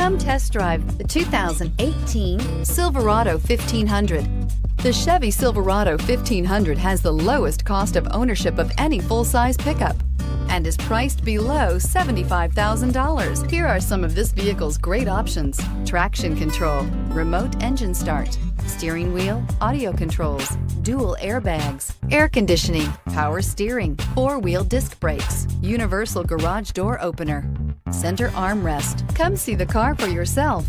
Come test drive the 2018 Silverado 1500. The Chevy Silverado 1500 has the lowest cost of ownership of any full-size pickup and is priced below $75,000. Here are some of this vehicle's great options: traction control, remote engine start, steering wheel audio controls, dual airbags, air conditioning, power steering, four-wheel disc brakes, universal garage door opener, center armrest. Come see the car for yourself.